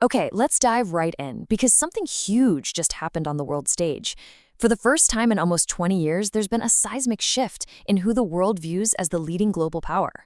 Okay, let's dive right in because something huge just happened on the world stage. For the first time in almost 20 years, there's been a seismic shift in who the world views as the leading global power.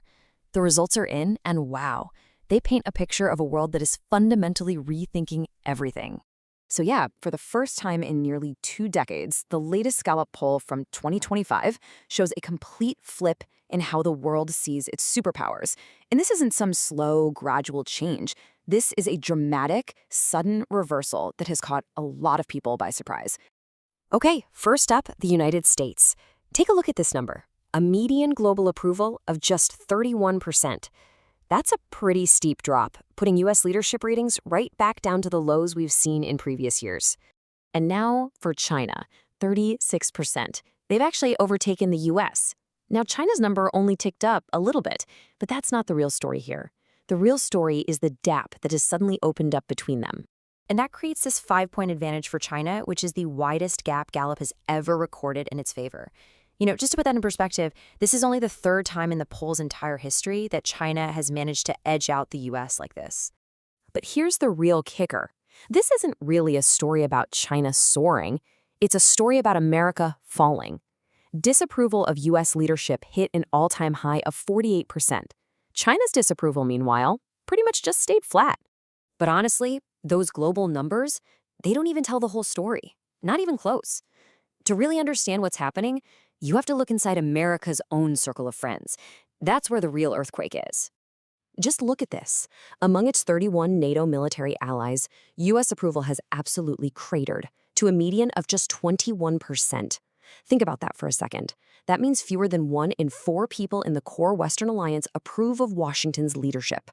The results are in, and wow, they paint a picture of a world that is fundamentally rethinking everything. So yeah, for the first time in nearly 2 decades, the latest Gallup poll from 2025 shows a complete flip in how the world sees its superpowers. And this isn't some slow, gradual change. This is a dramatic, sudden reversal that has caught a lot of people by surprise. Okay, first up, the United States. Take a look at this number. A median global approval of just 31%. That's a pretty steep drop, putting U.S. leadership ratings right back down to the lows we've seen in previous years. And now for China, 36%. They've actually overtaken the U.S. Now, China's number only ticked up a little bit, but that's not the real story here. The real story is the gap that has suddenly opened up between them. And that creates this 5-point advantage for China, which is the widest gap Gallup has ever recorded in its favor. Just to put that in perspective, this is only the third time in the poll's entire history that China has managed to edge out the U.S. like this. But here's the real kicker. This isn't really a story about China soaring. It's a story about America falling. Disapproval of U.S. leadership hit an all-time high of 48%. China's disapproval, meanwhile, pretty much just stayed flat. But honestly, those global numbers, they don't even tell the whole story. Not even close. To really understand what's happening, you have to look inside America's own circle of friends. That's where the real earthquake is. Just look at this. Among its 31 NATO military allies, U.S. approval has absolutely cratered to a median of just 21%. Think about that for a second. That means fewer than 1 in 4 people in the core Western alliance approve of Washington's leadership.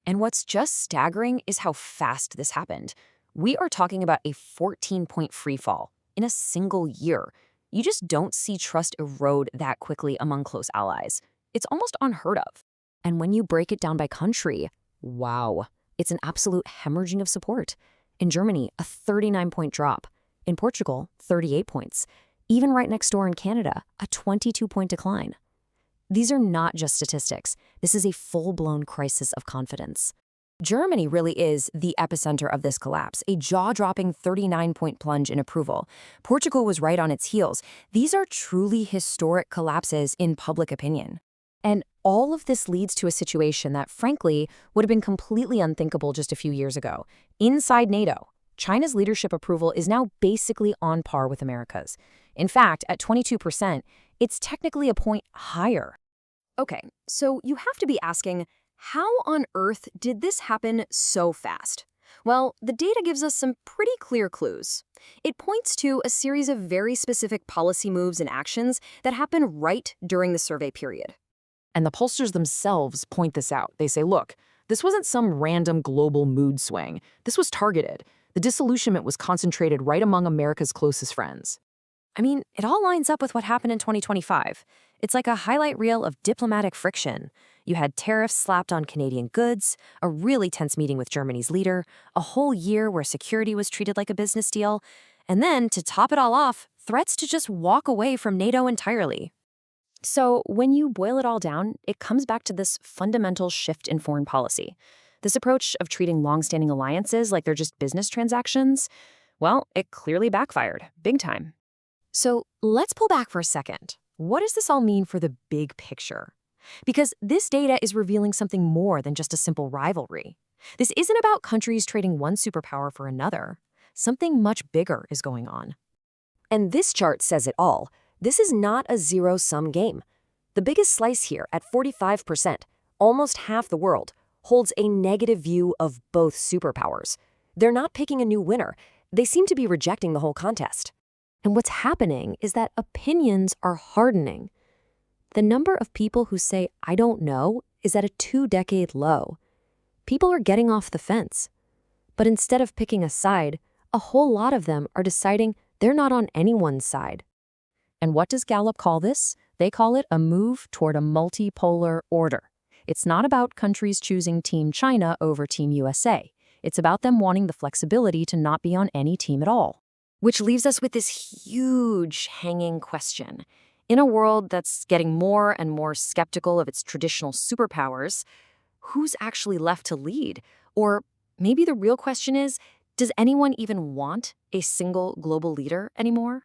And what's just staggering is how fast this happened. We are talking about a 14-point freefall in a single year. You just don't see trust erode that quickly among close allies. It's almost unheard of. And when you break it down by country, wow, it's an absolute hemorrhaging of support. In Germany, a 39-point drop. In Portugal, 38 points. Even right next door in Canada, a 22-point decline. These are not just statistics. This is a full-blown crisis of confidence. Germany really is the epicenter of this collapse, a jaw-dropping 39-point plunge in approval. Portugal was right on its heels. These are truly historic collapses in public opinion. And all of this leads to a situation that, frankly, would have been completely unthinkable just a few years ago. Inside NATO, China's leadership approval is now basically on par with America's. In fact, at 22%, it's technically a point higher. Okay, so you have to be asking, how on earth did this happen so fast? Well, the data gives us some pretty clear clues. It points to a series of very specific policy moves and actions that happen right during the survey period. And the pollsters themselves point this out. They say, look, this wasn't some random global mood swing. This was targeted. The disillusionment was concentrated right among America's closest friends. I mean, it all lines up with what happened in 2025. It's like a highlight reel of diplomatic friction. You had tariffs slapped on Canadian goods, a really tense meeting with Germany's leader, a whole year where security was treated like a business deal, and then, to top it all off, threats to just walk away from NATO entirely. So when you boil it all down, it comes back to this fundamental shift in foreign policy. This approach of treating long-standing alliances like they're just business transactions, well, it clearly backfired, big time. So let's pull back for a second. What does this all mean for the big picture? Because this data is revealing something more than just a simple rivalry. This isn't about countries trading one superpower for another. Something much bigger is going on. And this chart says it all. This is not a zero-sum game. The biggest slice here, at 45%, almost half the world, holds a negative view of both superpowers. They're not picking a new winner. They seem to be rejecting the whole contest. And what's happening is that opinions are hardening. The number of people who say, I don't know, is at a 2-decade low. People are getting off the fence. But instead of picking a side, a whole lot of them are deciding they're not on anyone's side. And what does Gallup call this? They call it a move toward a multipolar order. It's not about countries choosing Team China over Team USA. It's about them wanting the flexibility to not be on any team at all. Which leaves us with this huge hanging question. In a world that's getting more and more skeptical of its traditional superpowers, who's actually left to lead? Or Maybe the real question is, does anyone even want a single global leader anymore?